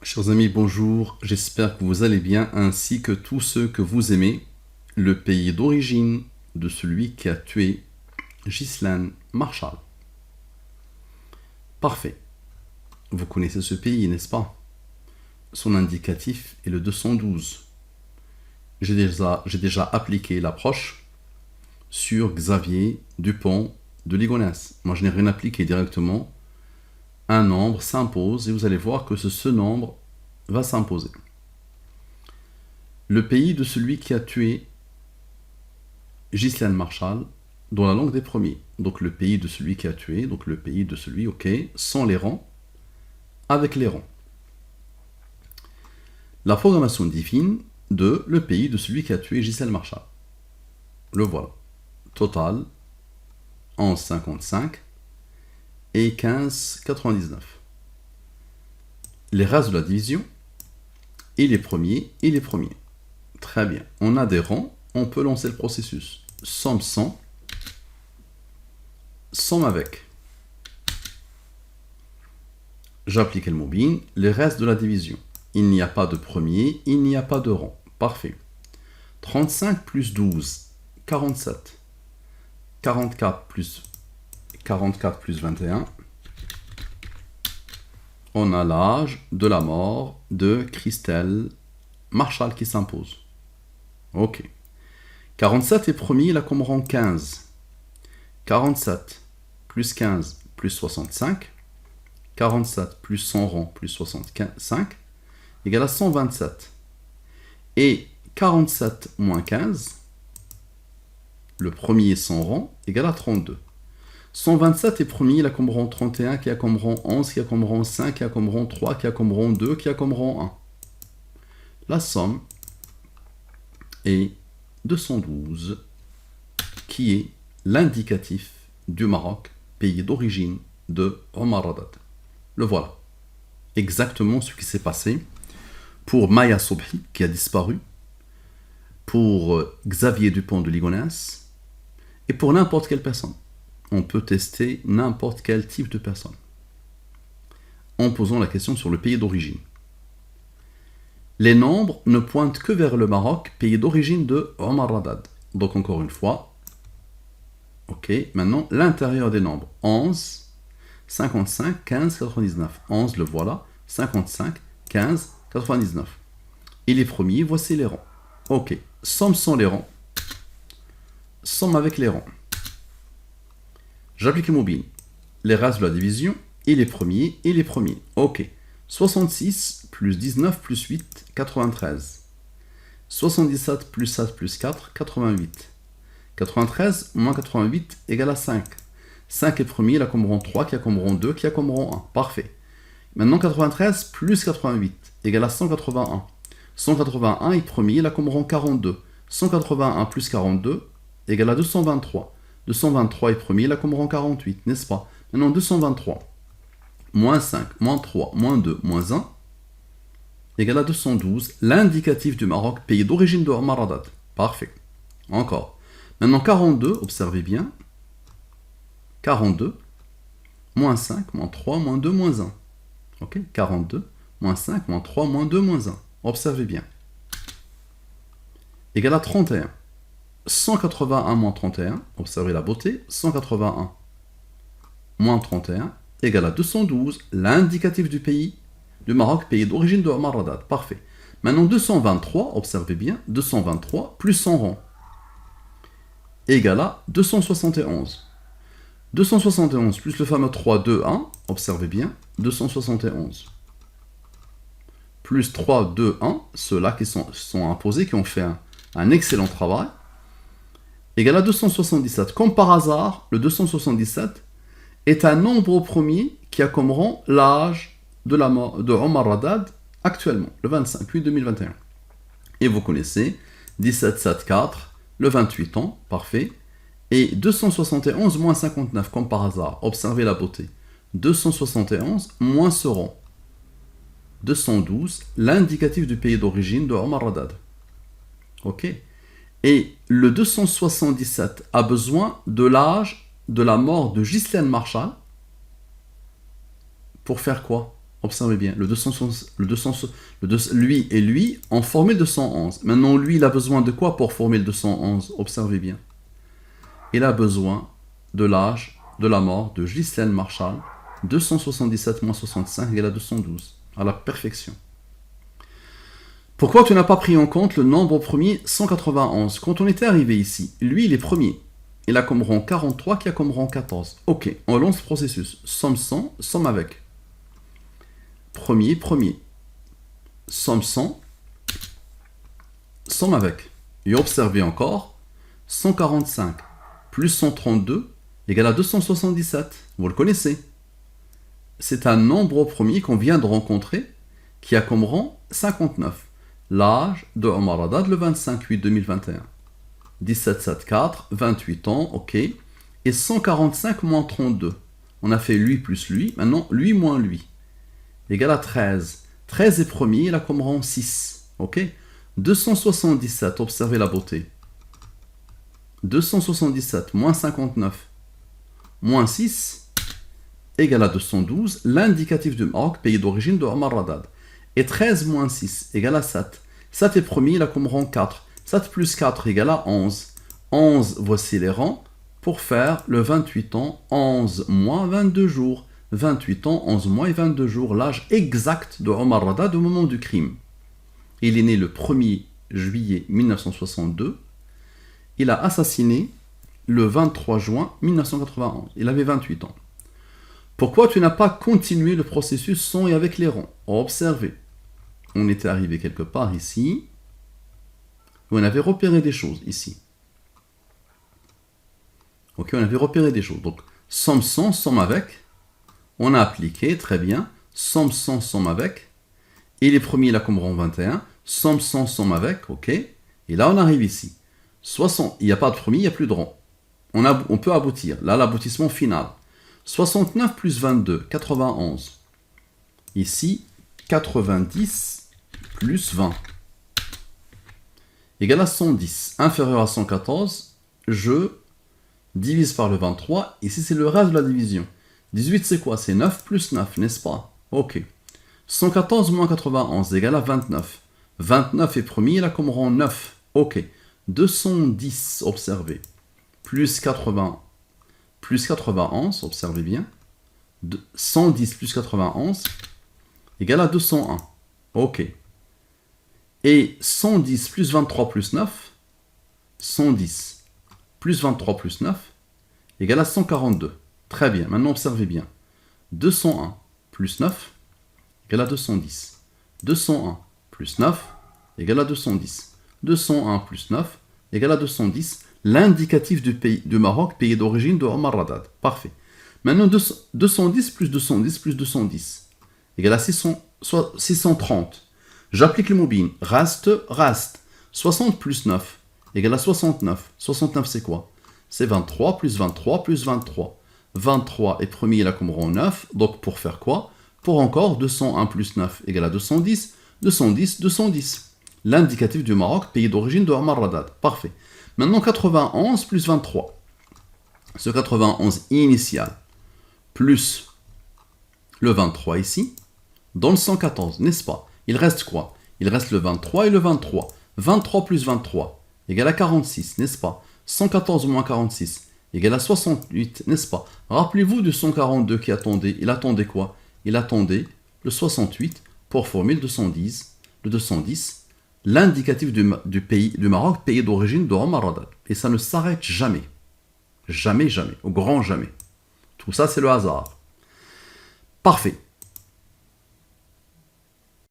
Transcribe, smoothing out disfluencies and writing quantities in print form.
Chers amis, bonjour, j'espère que vous allez bien ainsi que tous ceux que vous aimez. Le pays d'origine de celui qui a tué Ghislaine Marshall. Parfait. Vous connaissez ce pays, n'est-ce pas? Son indicatif est le 212. J'ai déjà appliqué l'approche sur Xavier Dupont de Ligonnès. Moi, je n'ai rien appliqué directement. Un nombre s'impose et vous allez voir que ce nombre va s'imposer. Le pays de celui qui a tué Ghislaine Marshall dans la langue des premiers. Donc le pays de celui qui a tué, donc le pays de celui, ok, sans les rangs, avec les rangs. La programmation divine de le pays de celui qui a tué Ghislaine Marshall. Le voilà. Total 11,55 et 15,99. Les races de la division et les premiers et les premiers. Très bien. On a des rangs, on peut lancer le processus. Somme sans, somme avec. J'applique le mobile, les restes de la division. Il n'y a pas de premier, il n'y a pas de rang. Parfait. 35 plus 12, 47. 44 plus 21. On a l'âge de la mort de Christelle Marshall qui s'impose. Ok. 47 est premier, il a comme rang 15. 47 plus 15 plus 65. 47 plus 100 rang plus 65 égale à 127. Et 47 moins 15, le premier sans rang, égale à 32. 127 est premier, il a comme rang 31, qui a comme rang 11, qui a comme rang 5, qui a comme rang 3, qui a comme rang 2, qui a comme rang 1. La somme est 212, qui est l'indicatif du Maroc, pays d'origine de Omar Haddad. Le voilà. Exactement ce qui s'est passé pour Maya Sobhi, qui a disparu, pour Xavier Dupont de Ligonnès, et pour n'importe quelle personne. On peut tester n'importe quel type de personne en posant la question sur le pays d'origine. Les nombres ne pointent que vers le Maroc, pays d'origine de Omar Haddad. Donc encore une fois, ok, maintenant l'intérieur des nombres. 11, 55, 15, 99. 11, le voilà, 55, 15, 99. Et les premiers, voici les rangs. Ok, somme sans les rangs, somme avec les rangs. J'applique mobile, les races de la division, et les premiers, et les premiers. Ok. 66 plus 19 plus 8, 93. 77 plus 7 plus 4, 88. 93 moins 88 égale à 5. 5 est premier, il a comme rang 3, qui a comme rang 2, qui a comme rang 1. Parfait. Maintenant 93 plus 88 égale à 181. 181 est premier, il a comme rang 42. 181 plus 42 égale à 223. 223 est premier, il a comme rang 48, n'est-ce pas? Maintenant 223, moins 5, moins 3, moins 2, moins 1, égale à 212, l'indicatif du Maroc, pays d'origine de Omar Haddad. Parfait. Encore. Maintenant 42, observez bien. 42, moins 5, moins 3, moins 2, moins 1. Ok? 42, moins 5, moins 3, moins 2, moins 1. Observez bien. Égale à 31. 181 moins 31, observez la beauté, 181 moins 31 égale à 212, l'indicatif du pays, du Maroc, pays d'origine de Omar Haddad. Parfait. Maintenant 223, observez bien, 223 plus 100 rangs égale à 271. 271 plus le fameux 3, 2, 1, observez bien, 271. Plus 3, 2, 1, ceux-là qui sont imposés, qui ont fait un excellent travail, égale à 277. Comme par hasard, le 277 est un nombre au premier qui a comme rang l'âge de la mort de Omar Haddad actuellement, le 25 8 2021. Et vous connaissez 1774, le 28 ans, parfait. Et 271 moins 59, comme par hasard. Observez la beauté. 271 moins ce rang. 212, l'indicatif du pays d'origine de Omar Haddad. Ok. Et le 277 a besoin de l'âge de la mort de Ghislaine Marshall pour faire quoi? Observez bien, lui et lui ont formé le 211. Maintenant, lui, il a besoin de quoi pour former le 211? Observez bien. Il a besoin de l'âge de la mort de Ghislaine Marshall. 277 moins 65 égale à 212. À la perfection. Pourquoi tu n'as pas pris en compte le nombre premier 191? Quand on était arrivé ici, lui, il est premier. Il a comme rang 43 qui a comme rang 14. Ok, on lance le processus. Somme 100, somme avec. Premier, somme 100, somme avec. Et observez encore, 145 plus 132 égale à 277. Vous le connaissez. C'est un nombre premier qu'on vient de rencontrer qui a comme rang 59. L'âge de Omar Haddad le 25/8/2021. 1774, 28 ans, ok. Et 145 moins 32. On a fait lui plus lui, maintenant lui moins lui. Égal à 13. 13 est premier, il a comme rang 6. Ok. 277, observez la beauté. 277 moins 59 moins 6 égale à 212, l'indicatif du Maroc, pays d'origine de Omar Haddad. Et 13 moins 6 égale à 7. 7 est premier, il a comme rang 4. 7 plus 4 égale à 11. 11, voici les rangs pour faire le 28 ans, 11 mois, 22 jours. 28 ans, 11 mois et 22 jours, l'âge exact de Omar Haddad au moment du crime. Il est né le 1er juillet 1962. Il a assassiné le 23 juin 1991. Il avait 28 ans. Pourquoi tu n'as pas continué le processus sans et avec les rangs? Observez. On était arrivé quelque part ici. On avait repéré des choses ici. Ok, on avait repéré des choses. Donc, somme sans, somme avec. On a appliqué, très bien. Somme sans, somme avec. Et les premiers, là, comme rang 21. Somme sans, somme avec, ok. Et là, on arrive ici. 60, il n'y a pas de premier, il n'y a plus de rang. On peut aboutir. Là, l'aboutissement final. 69 plus 22, 91. Ici, 90 plus 20. Égal à 110. Inférieur à 114, je divise par le 23. Ici, c'est le reste de la division. 18, c'est quoi? C'est 9 plus 9, n'est-ce pas? Ok. 114 moins 91 égale à 29. 29 est premier, il a comme rang 9. Ok. 210, observez. Plus 80. Plus 91, observez bien. 110 plus 91 égale à 201. Ok. Et 110 plus 23 plus 9, 110 plus 23 plus 9 égale à 142. Très bien, maintenant observez bien. 201 plus 9 égale à 210. 201 plus 9 égale à 210. 201 plus 9 égale à 210. L'indicatif du Maroc, pays d'origine de Omar Haddad. Parfait. Maintenant, 210 plus 210 plus 210 égale à 630. J'applique le mobile. Reste. 60 plus 9 égale à 69. 69, c'est quoi? C'est 23 plus 23 plus 23. 23 est premier, il a comme rang 9. Donc, pour faire quoi? Pour encore 201 plus 9 égale à 210. 210, 210. L'indicatif du Maroc, pays d'origine de Omar Haddad. Parfait. Maintenant, 91 plus 23. Ce 91 initial plus le 23 ici, dans le 114, n'est-ce pas? Il reste quoi? Il reste le 23 et le 23. 23 plus 23 égale à 46, n'est-ce pas? 114 moins 46 égale à 68, n'est-ce pas? Rappelez-vous du 142 qui attendait. Il attendait quoi? Il attendait le 68 pour former le 210. Le 210, l'indicatif du Maroc, pays d'origine de Omar Haddad. Et ça ne s'arrête jamais. Jamais, jamais. Au grand jamais. Tout ça, c'est le hasard. Parfait.